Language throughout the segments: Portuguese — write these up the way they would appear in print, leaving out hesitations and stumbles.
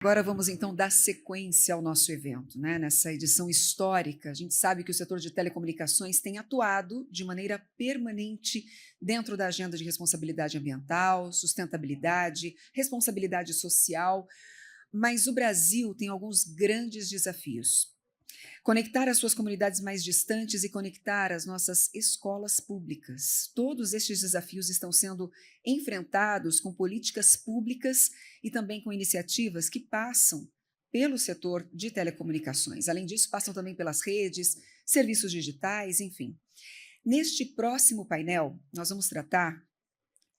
Agora vamos, então, dar sequência ao nosso evento, né? Nessa edição histórica, a gente sabe que o setor de telecomunicações tem atuado de maneira permanente dentro da agenda de responsabilidade ambiental, sustentabilidade, responsabilidade social, mas o Brasil tem alguns grandes desafios. Conectar as suas comunidades mais distantes e conectar as nossas escolas públicas. Todos estes desafios estão sendo enfrentados com políticas públicas e também com iniciativas que passam pelo setor de telecomunicações. Além disso, passam também pelas redes, serviços digitais, enfim. Neste próximo painel, nós vamos tratar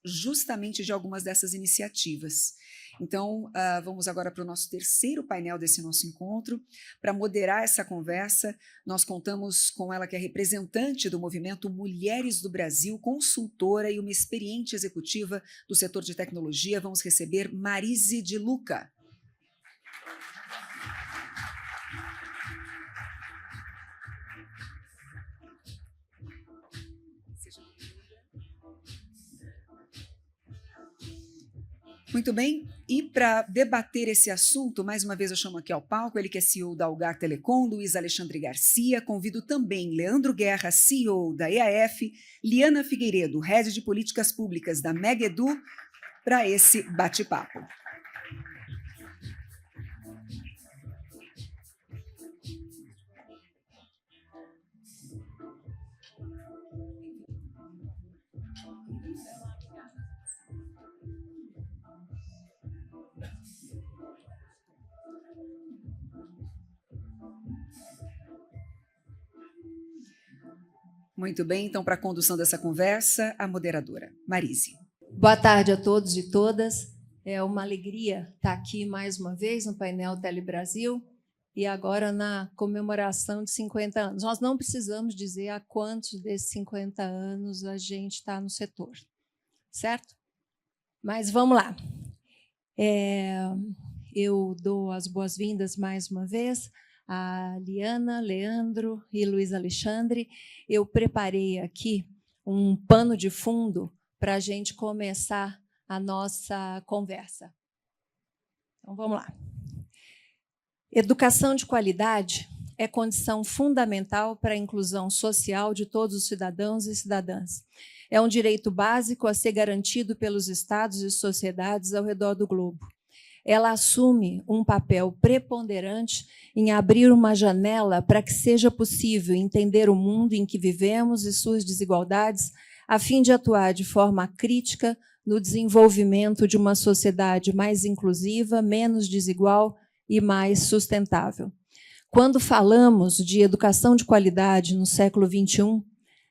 justamente de algumas dessas iniciativas. Então, vamos agora para o nosso terceiro painel desse nosso encontro. Para moderar essa conversa, nós contamos com ela, que é representante do movimento Mulheres do Brasil, consultora e uma experiente executiva do setor de tecnologia. Vamos receber Marise de Luca. Muito bem, e para debater esse assunto, mais uma vez eu chamo aqui ao palco ele que é CEO da Algar Telecom, Luiz Alexandre Garcia. Convido também Leandro Guerra, CEO da EAF, Liana Figueiredo, Head de Políticas Públicas da Mega Edu, para esse bate-papo. Muito bem, então, para a condução dessa conversa, a moderadora, Marise. Boa tarde a todos e todas. É uma alegria estar aqui mais uma vez no painel Telebrasil e agora na comemoração de 50 anos. Nós não precisamos dizer há quantos desses 50 anos a gente está no setor, certo? Mas vamos lá. Eu dou as boas-vindas mais uma vez a Liana, Leandro e Luiz Alexandre. Eu preparei aqui um pano de fundo para a gente começar a nossa conversa. Então, vamos lá. Educação de qualidade é condição fundamental para a inclusão social de todos os cidadãos e cidadãs. É um direito básico a ser garantido pelos estados e sociedades ao redor do globo. Ela assume um papel preponderante em abrir uma janela para que seja possível entender o mundo em que vivemos e suas desigualdades, a fim de atuar de forma crítica no desenvolvimento de uma sociedade mais inclusiva, menos desigual e mais sustentável. Quando falamos de educação de qualidade no século XXI,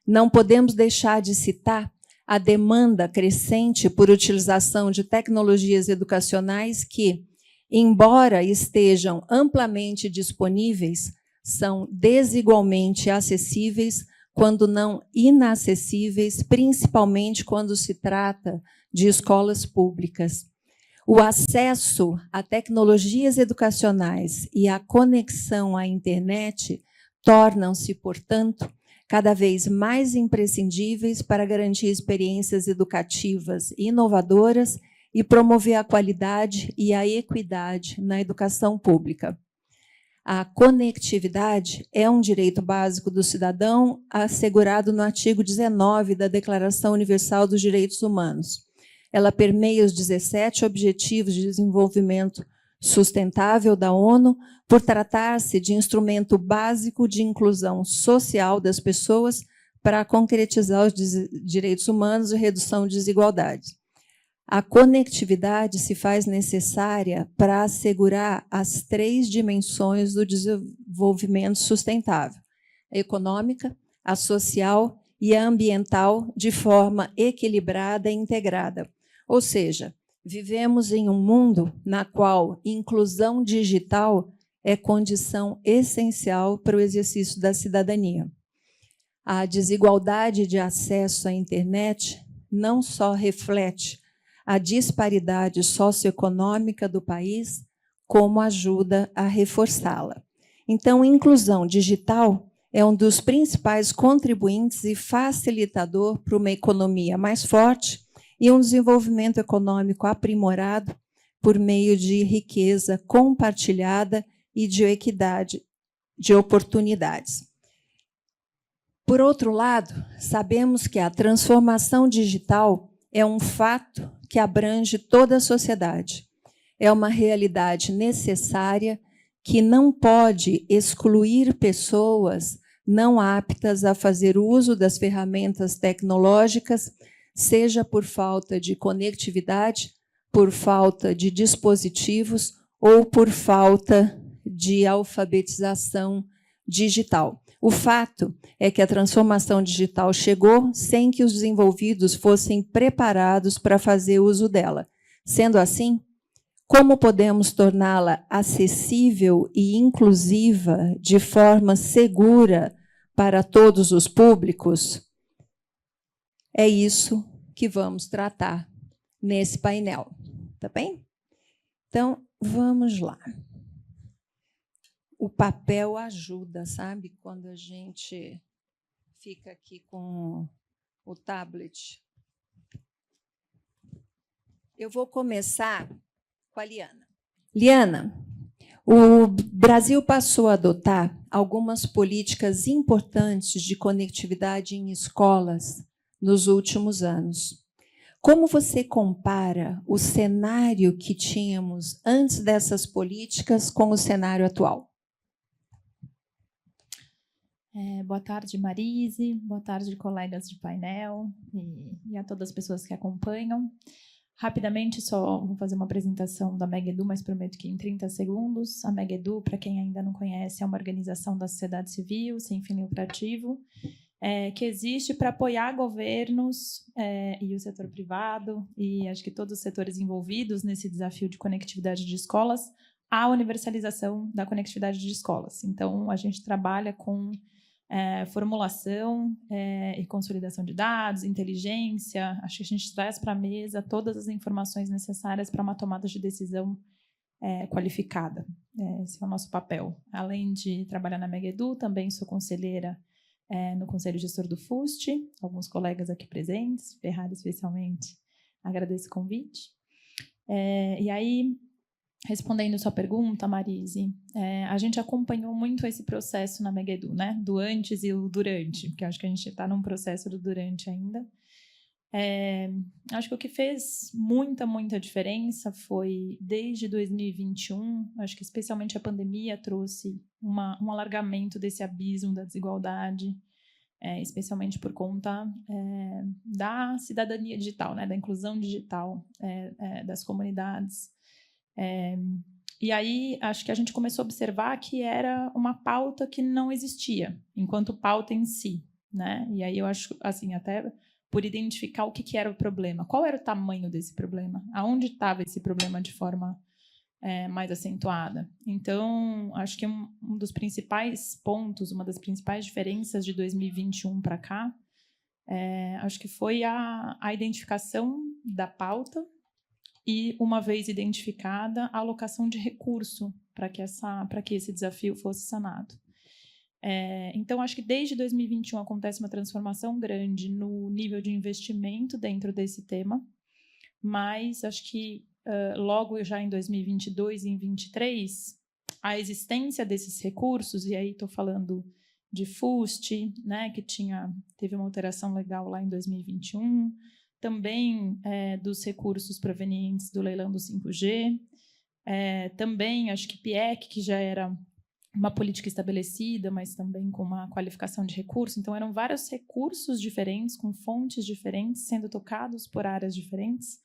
não podemos deixar de citar a demanda crescente por utilização de tecnologias educacionais que, embora estejam amplamente disponíveis, são desigualmente acessíveis, quando não inacessíveis, principalmente quando se trata de escolas públicas. O acesso a tecnologias educacionais e a conexão à internet tornam-se, portanto, cada vez mais imprescindíveis para garantir experiências educativas inovadoras e promover a qualidade e a equidade na educação pública. A conectividade é um direito básico do cidadão assegurado no artigo 19 da Declaração Universal dos Direitos Humanos. Ela permeia os 17 Objetivos de Desenvolvimento Sustentável da ONU, por tratar-se de instrumento básico de inclusão social das pessoas para concretizar os direitos humanos e redução de desigualdades. A conectividade se faz necessária para assegurar as 3 dimensões do desenvolvimento sustentável: a econômica, a social e a ambiental, de forma equilibrada e integrada. Ou seja, vivemos em um mundo na qual inclusão digital é condição essencial para o exercício da cidadania. A desigualdade de acesso à internet não só reflete a disparidade socioeconômica do país, como ajuda a reforçá-la. Então, inclusão digital é um dos principais contribuintes e facilitador para uma economia mais forte e um desenvolvimento econômico aprimorado por meio de riqueza compartilhada e de equidade de oportunidades. Por outro lado, sabemos que a transformação digital é um fato que abrange toda a sociedade. É uma realidade necessária que não pode excluir pessoas não aptas a fazer uso das ferramentas tecnológicas, seja por falta de conectividade, por falta de dispositivos ou por falta de alfabetização digital. O fato é que a transformação digital chegou sem que os desenvolvidos fossem preparados para fazer uso dela. Sendo assim, como podemos torná-la acessível e inclusiva de forma segura para todos os públicos? É isso que vamos tratar nesse painel, tá bem? Então, vamos lá. O papel ajuda, sabe? Quando a gente fica aqui com o tablet. Eu vou começar com a Liana. Liana, o Brasil passou a adotar algumas políticas importantes de conectividade em escolas nos últimos anos. Como você compara o cenário que tínhamos antes dessas políticas com o cenário atual? Boa tarde, Marise. Boa tarde, colegas de painel e a todas as pessoas que acompanham. Rapidamente, só vou fazer uma apresentação da MEG-EDU, mas prometo que em 30 segundos. A MEG-EDU, para quem ainda não conhece, é uma organização da sociedade civil, sem fim lucrativo, que existe para apoiar governos e o setor privado, e acho que todos os setores envolvidos nesse desafio de conectividade de escolas, à universalização da conectividade de escolas. Então, a gente trabalha com formulação e consolidação de dados, inteligência. Acho que a gente traz para a mesa todas as informações necessárias para uma tomada de decisão qualificada. Esse é o nosso papel. Além de trabalhar na MEG-EDU, também sou conselheira no Conselho Gestor do FUST, alguns colegas aqui presentes, Ferrari especialmente, agradeço o convite. E aí, respondendo a sua pergunta, Marise, a gente acompanhou muito esse processo na MEG-EDU, né? Do antes e o durante, porque acho que a gente está num processo do durante ainda. Acho que o que fez muita diferença foi, desde 2021, acho que especialmente a pandemia trouxe um alargamento desse abismo da desigualdade, especialmente por conta da cidadania digital, né? Da inclusão digital das comunidades. E aí, acho que a gente começou a observar que era uma pauta que não existia, enquanto pauta em si, né? E aí eu acho, assim, até por identificar o que era o problema. Qual era o tamanho desse problema? Aonde estava esse problema de forma mais acentuada? Então, acho que um dos principais pontos, uma das principais diferenças de 2021 para cá, acho que foi a identificação da pauta, e, uma vez identificada, a alocação de recurso para que esse desafio fosse sanado. Então, acho que desde 2021 acontece uma transformação grande no nível de investimento dentro desse tema, mas acho que logo já em 2022 e em 2023, a existência desses recursos, e aí estou falando de FUST, né, que teve uma alteração legal lá em 2021, também dos recursos provenientes do leilão do 5G, também acho que PIEC, que já era uma política estabelecida, mas também com uma qualificação de recurso. Então, eram vários recursos diferentes, com fontes diferentes, sendo tocados por áreas diferentes,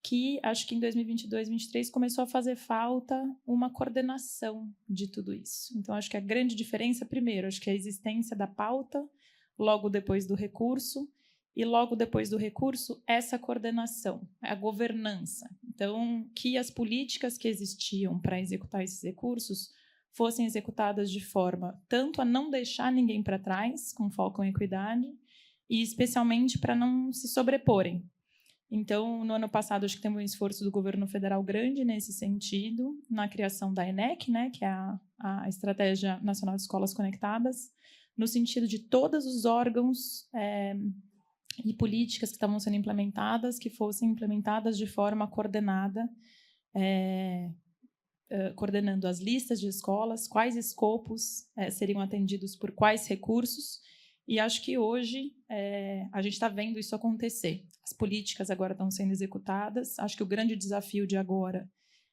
que acho que em 2022, 2023 começou a fazer falta uma coordenação de tudo isso. Então, acho que a grande diferença, primeiro, acho que a existência da pauta, logo depois do recurso, e logo depois do recurso, essa coordenação, a governança. Então, que as políticas que existiam para executar esses recursos fossem executadas de forma tanto a não deixar ninguém para trás, com foco em equidade, e especialmente para não se sobreporem. Então, no ano passado, acho que teve um esforço do governo federal grande nesse sentido, na criação da ENEC, né, que é a Estratégia Nacional de Escolas Conectadas, no sentido de todos os órgãos e políticas que estavam sendo implementadas, que fossem implementadas de forma coordenada coordenando as listas de escolas, quais escopos seriam atendidos por quais recursos, e acho que hoje a gente está vendo isso acontecer. As políticas agora estão sendo executadas, acho que o grande desafio de agora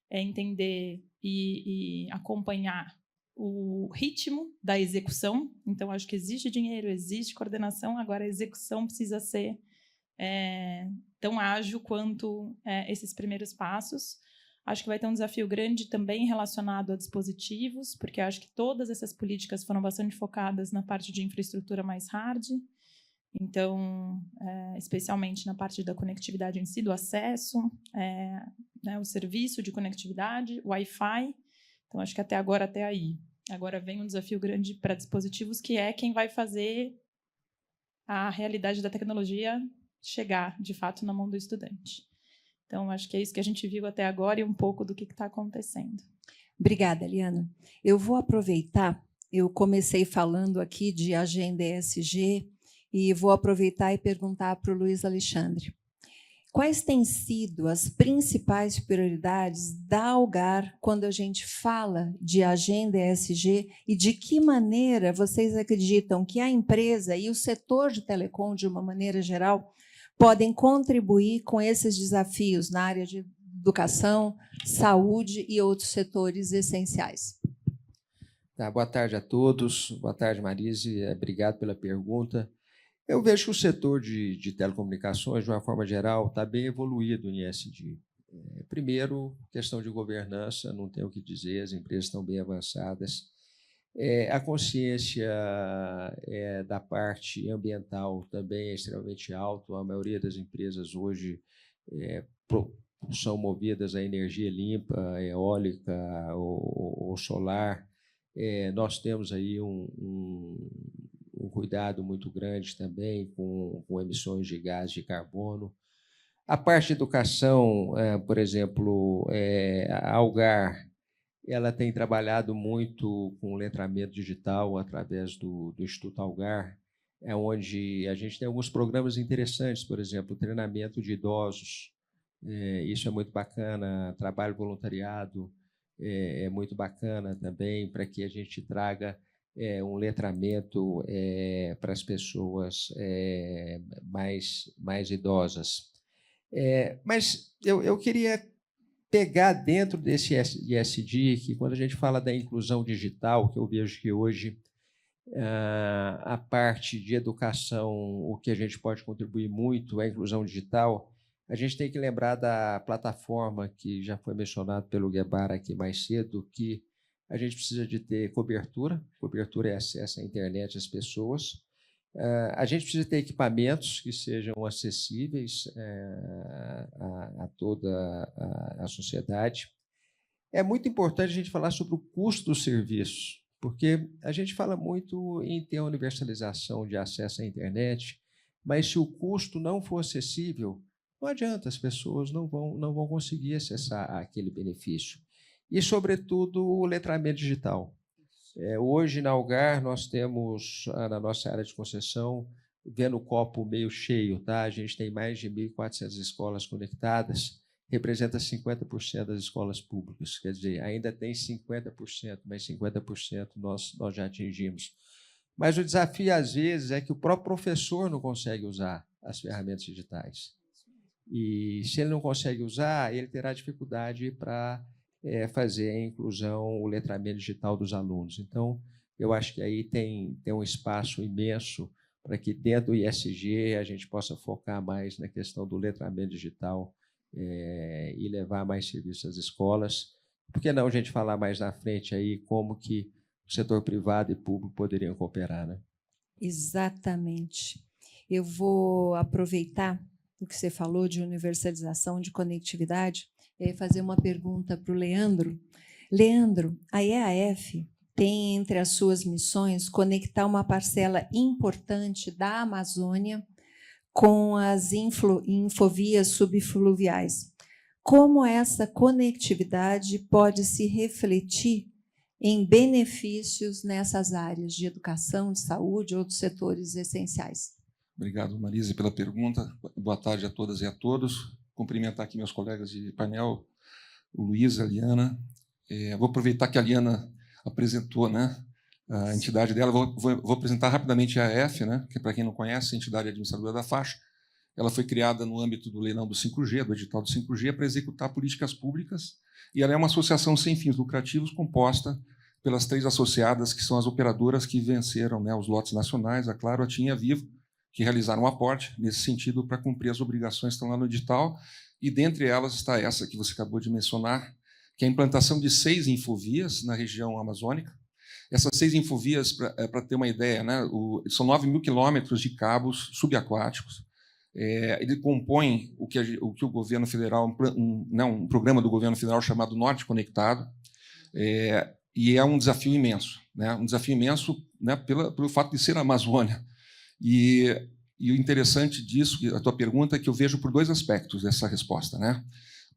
é entender e acompanhar o ritmo da execução. Então, acho que existe dinheiro, existe coordenação, agora a execução precisa ser tão ágil quanto esses primeiros passos. Acho que vai ter um desafio grande também relacionado a dispositivos, porque acho que todas essas políticas foram bastante focadas na parte de infraestrutura mais hard. Então, especialmente na parte da conectividade em si, do acesso, o serviço de conectividade, Wi-Fi. Então, acho que até aí. Agora vem um desafio grande para dispositivos, que é quem vai fazer a realidade da tecnologia chegar, de fato, na mão do estudante. Então, acho que é isso que a gente viu até agora e um pouco do que está acontecendo. Obrigada, Eliana. Eu vou aproveitar, eu comecei falando aqui de agenda ESG e vou aproveitar e perguntar para o Luiz Alexandre. Quais têm sido as principais prioridades da Algar quando a gente fala de agenda ESG e de que maneira vocês acreditam que a empresa e o setor de telecom, de uma maneira geral, podem contribuir com esses desafios na área de educação, saúde e outros setores essenciais? Tá, boa tarde a todos. Boa tarde, Marise. Obrigado pela pergunta. Eu vejo que o setor de telecomunicações, de uma forma geral, está bem evoluído em ESG. Primeiro, questão de governança, não tenho o que dizer, as empresas estão bem avançadas. A consciência da parte ambiental também é extremamente alta. A maioria das empresas hoje são movidas a energia limpa, eólica ou solar. Nós temos aí um cuidado muito grande também com emissões de gás de carbono. A parte de educação, por exemplo, a Algar, ela tem trabalhado muito com letramento digital através do Instituto Algar, onde a gente tem alguns programas interessantes, por exemplo, o treinamento de idosos. Isso é muito bacana, trabalho voluntariado é muito bacana também, para que a gente traga um letramento para as pessoas mais idosas. Mas eu queria pegar dentro desse ESG, que quando a gente fala da inclusão digital, que eu vejo que hoje a parte de educação, o que a gente pode contribuir muito é a inclusão digital, a gente tem que lembrar da plataforma que já foi mencionado pelo Guevara aqui mais cedo, que a gente precisa de ter cobertura é acesso à internet às pessoas. A gente precisa ter equipamentos que sejam acessíveis a toda a sociedade. É muito importante a gente falar sobre o custo do serviço, porque a gente fala muito em ter a universalização de acesso à internet, mas se o custo não for acessível, não adianta, as pessoas não vão conseguir acessar aquele benefício. E, sobretudo, o letramento digital. Hoje, na Algar, nós temos, na nossa área de concessão, vendo o copo meio cheio, tá? A gente tem mais de 1.400 escolas conectadas, representa 50% das escolas públicas. Quer dizer, ainda tem 50%, mas 50% nós já atingimos. Mas o desafio, às vezes, é que o próprio professor não consegue usar as ferramentas digitais. E, se ele não consegue usar, ele terá dificuldade para fazer a inclusão, o letramento digital dos alunos. Então, eu acho que aí tem um espaço imenso para que, dentro do ISG, a gente possa focar mais na questão do letramento digital e levar mais serviços às escolas. Por que não a gente falar mais na frente aí como que o setor privado e público poderiam cooperar, né? Exatamente. Eu vou aproveitar o que você falou de universalização, de conectividade, e fazer uma pergunta para o Leandro. Leandro, a EAF tem entre as suas missões conectar uma parcela importante da Amazônia com as infovias subfluviais. Como essa conectividade pode se refletir em benefícios nessas áreas de educação, de saúde, outros setores essenciais? Obrigado, Marise, pela pergunta. Boa tarde a todas e a todos. Cumprimentar aqui meus colegas de painel, o Luiz, a Liana. Vou aproveitar que a Liana apresentou, né, a entidade dela. Vou apresentar rapidamente a AF, né, que, para quem não conhece, a entidade administradora da faixa. Ela foi criada no âmbito do leilão do 5G, do edital do 5G, para executar políticas públicas, e ela é uma associação sem fins lucrativos composta pelas 3 associadas, que são as operadoras que venceram, né, os lotes nacionais, a Claro, a TIM e a Vivo, que realizaram um aporte nesse sentido para cumprir as obrigações que estão lá no edital, e dentre elas está essa que você acabou de mencionar, que é a implantação de 6 infovias na região amazônica. Essas 6 infovias, para ter uma ideia, né, são 9.000 quilômetros de cabos subaquáticos. Ele compõe o que o governo federal, um programa do governo federal chamado Norte Conectado, e é um desafio imenso, né, né, pelo fato de ser a Amazônia. E o interessante disso, a tua pergunta, é que eu vejo por 2 aspectos dessa resposta, né?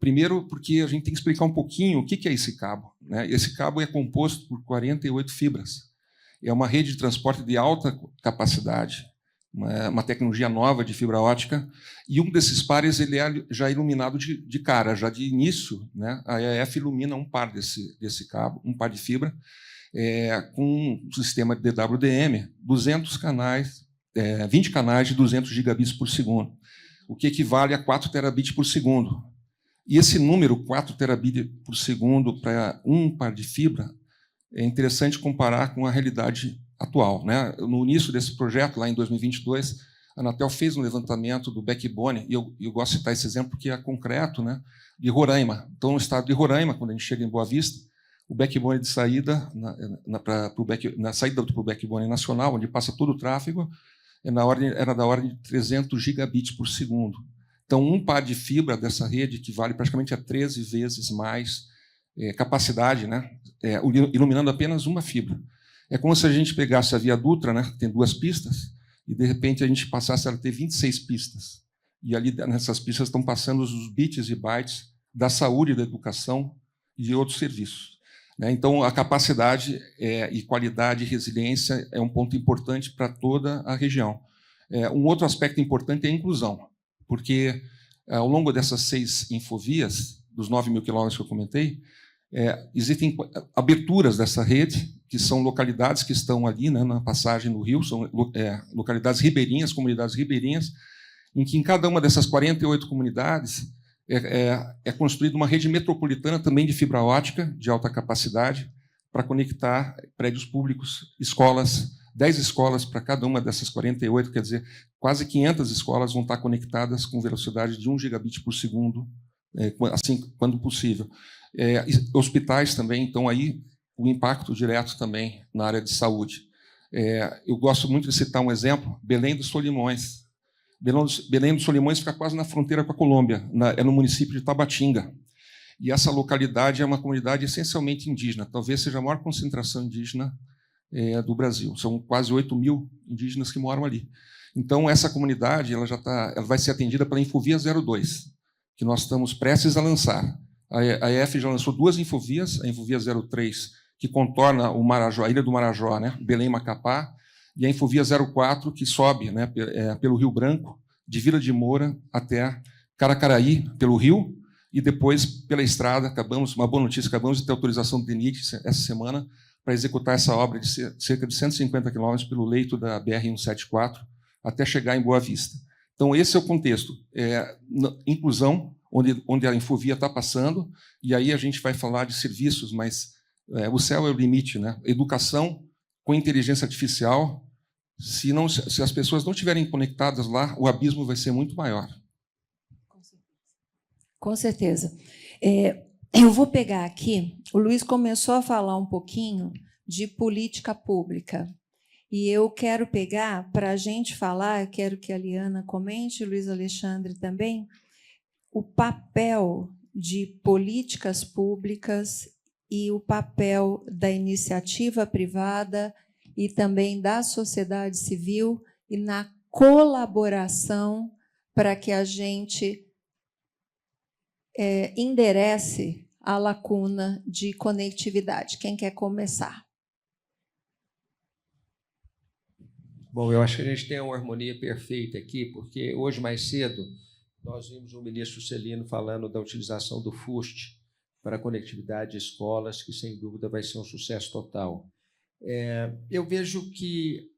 Primeiro, porque a gente tem que explicar um pouquinho o que é esse cabo, né? Esse cabo é composto por 48 fibras. É uma rede de transporte de alta capacidade, uma tecnologia nova de fibra ótica, e um desses pares ele é já iluminado de cara, já de início, né? A AEF ilumina um par desse cabo, um par de fibra, com um sistema de DWDM, 200 canais, 20 canais de 200 gigabits por segundo, o que equivale a 4 terabits por segundo. E esse número, 4 terabits por segundo para um par de fibra, é interessante comparar com a realidade atual, né? No início desse projeto, lá em 2022, a Anatel fez um levantamento do backbone, e eu gosto de citar esse exemplo porque é concreto, né, de Roraima. Então, no estado de Roraima, quando a gente chega em Boa Vista, o backbone de saída, na saída para o backbone nacional, onde passa todo o tráfego, era da ordem de 300 gigabits por segundo. Então, um par de fibra dessa rede equivale praticamente a 13 vezes mais capacidade, né, iluminando apenas uma fibra. É como se a gente pegasse a Via Dutra, né, que tem 2 pistas, e, de repente, a gente passasse a ter 26 pistas. E ali, nessas pistas, estão passando os bits e bytes da saúde, da educação e de outros serviços, né? Então, a capacidade e qualidade e resiliência é um ponto importante para toda a região. Um outro aspecto importante é a inclusão, porque, ao longo dessas 6 infovias, dos 9.000 quilômetros que eu comentei, existem aberturas dessa rede, que são localidades que estão ali, né, na passagem do rio, são localidades ribeirinhas, comunidades ribeirinhas, em que em cada uma dessas 48 comunidades é construída uma rede metropolitana também de fibra ótica, de alta capacidade, para conectar prédios públicos, escolas, 10 escolas para cada uma dessas 48, quer dizer, quase 500 escolas vão estar conectadas com velocidade de 1 gigabit por segundo, assim, quando possível. Hospitais também, então, aí o impacto direto também na área de saúde. Eu gosto muito de citar um exemplo, Belém dos Solimões. Belém dos Solimões fica quase na fronteira com a Colômbia, é no município de Tabatinga. E essa localidade é uma comunidade essencialmente indígena, talvez seja a maior concentração indígena do Brasil. São quase 8.000 indígenas que moram ali. Então, essa comunidade ela vai ser atendida pela Infovia 02, que nós estamos prestes a lançar. A AEF já lançou 2 infovias, a Infovia 03, que contorna o Marajó, a Ilha do Marajó, né, Belém-Macapá, e a Infovia 04, que sobe, né, pelo Rio Branco, de Vila de Moura até Caracaraí, pelo rio, e depois pela estrada. Uma boa notícia, acabamos de ter autorização do DENIT essa semana para executar essa obra de cerca de 150 quilômetros pelo leito da BR-174 até chegar em Boa Vista. Então, esse é o contexto. Inclusão, onde a Infovia está passando, e aí a gente vai falar de serviços, mas o céu é o limite, né? Educação com inteligência artificial, se as pessoas não estiverem conectadas lá, o abismo vai ser muito maior. Com certeza. Eu vou pegar aqui, o Luiz começou a falar um pouquinho de política pública, e eu quero pegar, para a gente falar, eu quero que a Liana comente, o Luiz Alexandre também, o papel de políticas públicas e o papel da iniciativa privada e também da sociedade civil e na colaboração para que a gente enderece a lacuna de conectividade. Quem quer começar? Bom, eu acho que a gente tem uma harmonia perfeita aqui, porque hoje, mais cedo, nós vimos o ministro Celino falando da utilização do FUST para a conectividade de escolas, que, sem dúvida, vai ser um sucesso total. Eu vejo que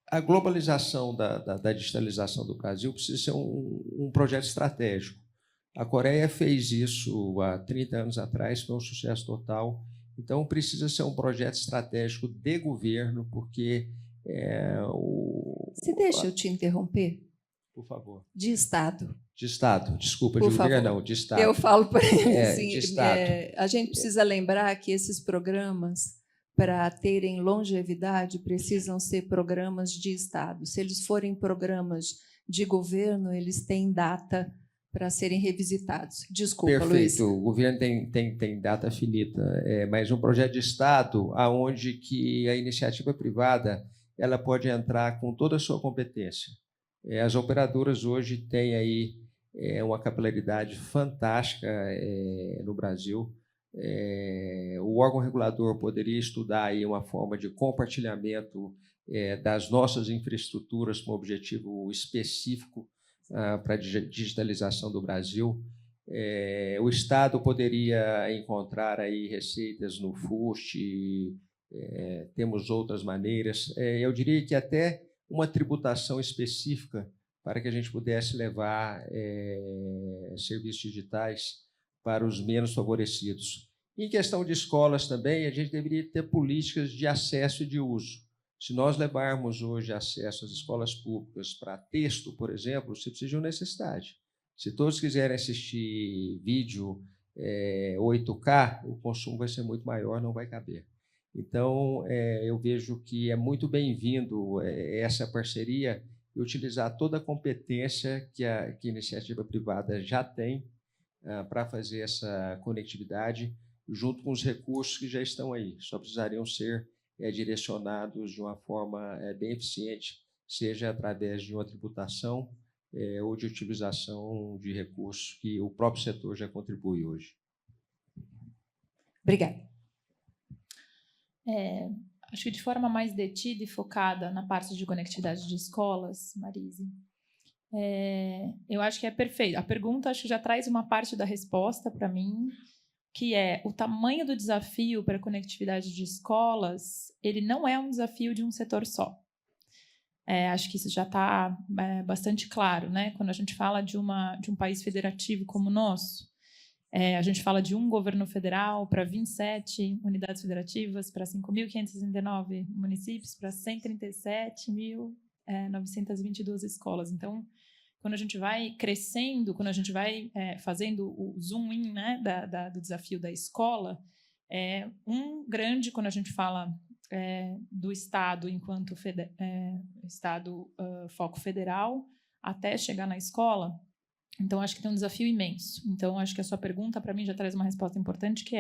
a globalização da digitalização do Brasil precisa ser um projeto estratégico. A Coreia fez isso há 30 anos atrás, foi um sucesso total. Então, precisa ser um projeto estratégico de governo, porque... Você deixa eu te interromper? Por favor. De Estado. De Estado, desculpa, Por de governo favor. não, de Estado. Eu falo para ele assim, de Estado. A gente precisa lembrar que esses programas, para terem longevidade, precisam ser programas de Estado. Se eles forem programas de governo, eles têm data para serem revisitados. Desculpa, Luiz. Perfeito, o governo tem data finita, mas um projeto de Estado onde que a iniciativa privada ela pode entrar com toda a sua competência. As operadoras hoje têm aí uma capilaridade fantástica no Brasil. O órgão regulador poderia estudar aí uma forma de compartilhamento das nossas infraestruturas com objetivo específico para a digitalização do Brasil. O Estado poderia encontrar aí receitas no FUST, temos outras maneiras. Eu diria que até uma tributação específica para que a gente pudesse levar serviços digitais para os menos favorecidos. Em questão de escolas também, a gente deveria ter políticas de acesso e de uso. Se nós levarmos hoje acesso às escolas públicas para texto, por exemplo, você precisa de uma necessidade. Se todos quiserem assistir vídeo 8K, o consumo vai ser muito maior, não vai caber. Então, eu vejo que é muito bem-vindo essa parceria e utilizar toda a competência que a iniciativa privada já tem para fazer essa conectividade, junto com os recursos que já estão aí. Só precisariam ser direcionados de uma forma bem eficiente, seja através de uma tributação ou de utilização de recursos que o próprio setor já contribui hoje. Obrigada. Acho que de forma mais detida e focada na parte de conectividade de escolas, Marise, eu acho que é perfeito. A pergunta acho que já traz uma parte da resposta para mim, que é o tamanho do desafio para a conectividade de escolas, ele não é um desafio de um setor só. Acho que isso já está bastante claro, né? Quando a gente fala de um país federativo como o nosso, a gente fala de um governo federal para 27 unidades federativas, para 5.569 municípios, para 137.922 escolas. Então, quando a gente vai crescendo, quando a gente vai fazendo o zoom-in, né, do desafio da escola, quando a gente fala do Estado enquanto Estado foco federal, até chegar na escola, então acho que tem um desafio imenso. Então, acho que a sua pergunta, para mim, já traz uma resposta importante, que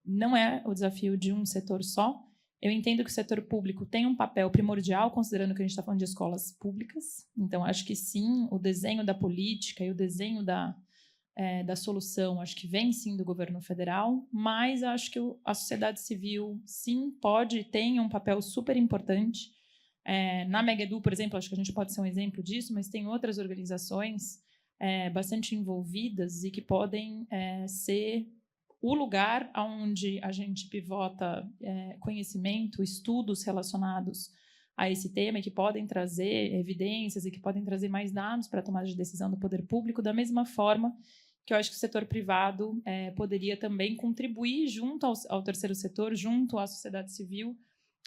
não é o desafio de um setor só. Eu entendo que o setor público tem um papel primordial, considerando que a gente está falando de escolas públicas. Então, acho que sim, o desenho da política e o desenho da solução, acho que vem sim do governo federal, mas acho que a sociedade civil, sim, tem um papel super importante. Na Megedu, por exemplo, acho que a gente pode ser um exemplo disso, mas tem outras organizações bastante envolvidas e que podem ser o lugar onde a gente pivota conhecimento, estudos relacionados a esse tema e que podem trazer evidências e que podem trazer mais dados para a tomada de decisão do poder público, da mesma forma que eu acho que o setor privado poderia também contribuir junto ao terceiro setor, junto à sociedade civil,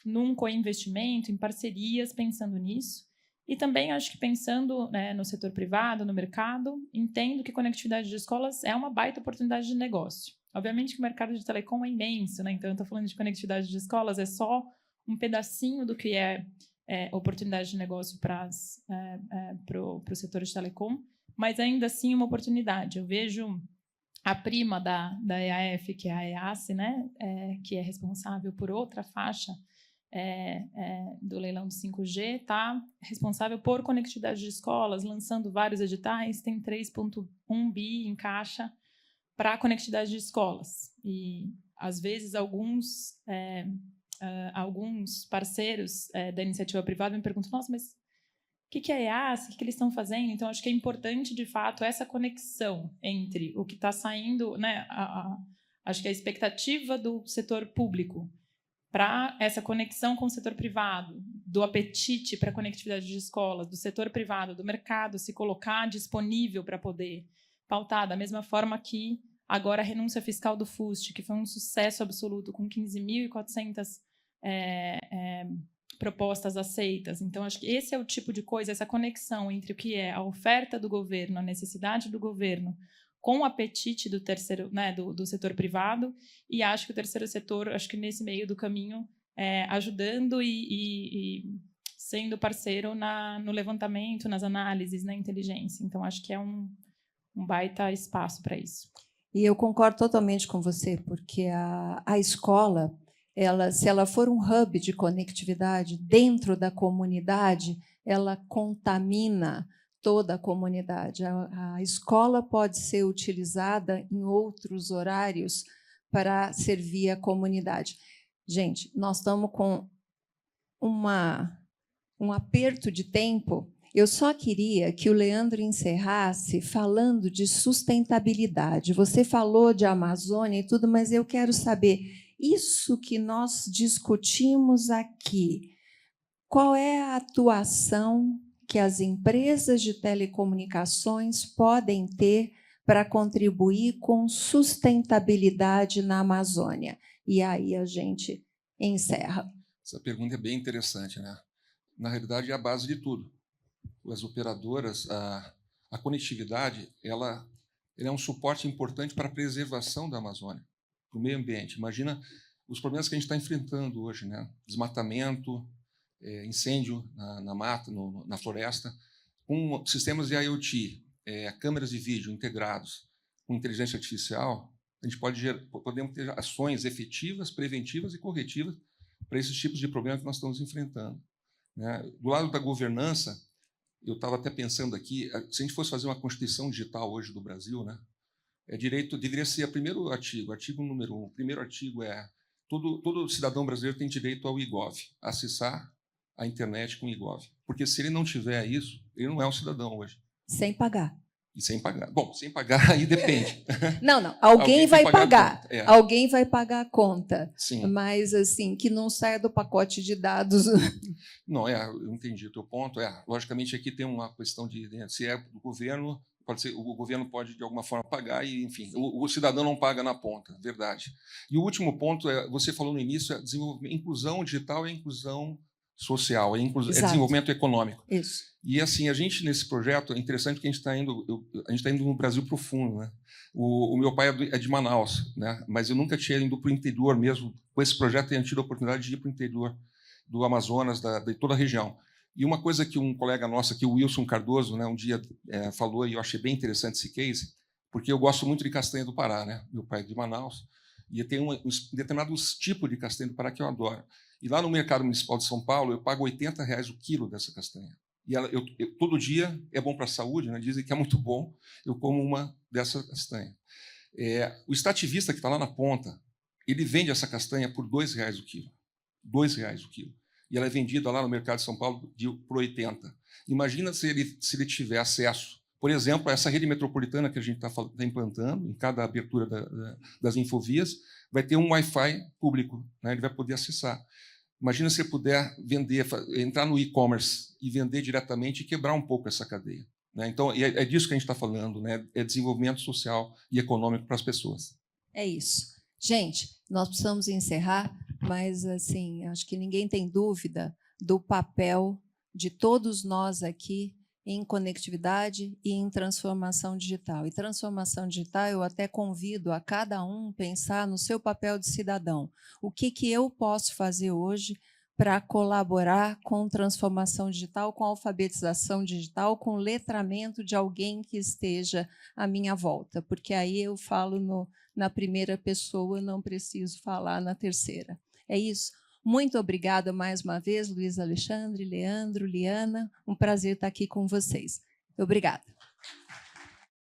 num co-investimento, em parcerias, pensando nisso. E também acho que pensando no setor privado, no mercado, entendo que conectividade de escolas é uma baita oportunidade de negócio. Obviamente que o mercado de telecom é imenso, né? Então eu estou falando de conectividade de escolas, é só um pedacinho do que é oportunidade de negócio para o setor de telecom, mas ainda assim uma oportunidade. Eu vejo a prima da EAF, que é a EASSE, né? Que é responsável por outra faixa do leilão do 5G, está responsável por conectividade de escolas, lançando vários editais, tem 3,1 bi em caixa para a conectividade de escolas. E, às vezes, alguns parceiros da iniciativa privada me perguntam, nossa, mas que é EAS, o que eles estão fazendo. Então, acho que é importante, de fato, essa conexão entre o que está saindo, né, acho que a expectativa do setor público para essa conexão com o setor privado, do apetite para a conectividade de escolas, do setor privado, do mercado se colocar disponível para poder pautar, da mesma forma que agora a renúncia fiscal do FUST, que foi um sucesso absoluto, com 15.400 propostas aceitas. Então, acho que esse é o tipo de coisa, essa conexão entre o que é a oferta do governo, a necessidade do governo, com o apetite do terceiro, né, do setor privado, e acho que o terceiro setor, acho que nesse meio do caminho, ajudando e sendo parceiro no levantamento, nas análises, na inteligência. Então, acho que é um baita espaço para isso. E eu concordo totalmente com você, porque a escola, se ela for um hub de conectividade dentro da comunidade, ela contamina toda a comunidade. A escola pode ser utilizada em outros horários para servir a comunidade. Gente, nós estamos com um aperto de tempo. Eu só queria que o Leandro encerrasse falando de sustentabilidade. Você falou de Amazônia e tudo, mas eu quero saber, isso que nós discutimos aqui, qual é a atuação que as empresas de telecomunicações podem ter para contribuir com sustentabilidade na Amazônia? E aí a gente encerra. Essa pergunta é bem interessante, né? Na realidade, é a base de tudo. As operadoras, a conectividade, ela é um suporte importante para a preservação da Amazônia, para o meio ambiente. Imagina os problemas que a gente está enfrentando hoje, né? Desmatamento, incêndio na mata, na floresta, com sistemas de IoT, câmeras de vídeo integrados com inteligência artificial, a gente podemos ter ações efetivas, preventivas e corretivas para esses tipos de problemas que nós estamos enfrentando, né? Do lado da governança, eu estava até pensando aqui, se a gente fosse fazer uma Constituição digital hoje do Brasil, né, deveria ser o primeiro artigo número 1. O primeiro artigo é todo cidadão brasileiro tem direito ao IGOV, acessar a internet com o IGOV. Porque se ele não tiver isso, ele não é um cidadão hoje. Sem pagar. E sem pagar. Bom, sem pagar aí depende. Não. Alguém vai pagar. Alguém vai pagar a conta. Sim. Mas, assim, que não saia do pacote de dados. Não, eu entendi o teu ponto. Logicamente, aqui tem uma questão de, se é do governo, pode ser, o governo pode, de alguma forma, pagar, e, enfim, o cidadão não paga na ponta, verdade. E o último ponto, você falou no início, inclusão digital é inclusão social, é desenvolvimento econômico. Isso. E, assim, a gente, nesse projeto, é interessante porque a gente está indo no Brasil profundo, né? O meu pai é de Manaus, né? Mas eu nunca tinha ido para o interior mesmo. Com esse projeto, tenho tido a oportunidade de ir para o interior do Amazonas, de toda a região. E uma coisa que um colega nosso aqui, o Wilson Cardoso, né, um dia falou, e eu achei bem interessante esse case, porque eu gosto muito de castanha do Pará, né? Meu pai é de Manaus, e tem determinados tipos de castanha do Pará que eu adoro. E lá no Mercado Municipal de São Paulo, eu pago R$80 o quilo dessa castanha. E todo dia é bom para a saúde, né? Dizem que é muito bom, eu como uma dessa castanha. O extrativista que está lá na ponta, ele vende essa castanha por R$2 o quilo. R$2 o quilo. E ela é vendida lá no Mercado de São Paulo por 80. Imagina se ele tiver acesso, por exemplo, a essa rede metropolitana que a gente está implantando, em cada abertura das infovias, vai ter um Wi-Fi público, né? Ele vai poder acessar. Imagina se ele puder entrar no e-commerce e vender diretamente e quebrar um pouco essa cadeia, né? Então, é disso que a gente está falando, né? É desenvolvimento social e econômico para as pessoas. É isso. Gente, nós precisamos encerrar, mas, assim, acho que ninguém tem dúvida do papel de todos nós aqui em conectividade e em transformação digital. E transformação digital, eu até convido a cada um pensar no seu papel de cidadão. O que eu posso fazer hoje para colaborar com transformação digital, com alfabetização digital, com letramento de alguém que esteja à minha volta? Porque aí eu falo na primeira pessoa, não preciso falar na terceira. É isso. Muito obrigada mais uma vez, Luiz Alexandre, Leandro, Liana. Um prazer estar aqui com vocês. Obrigada.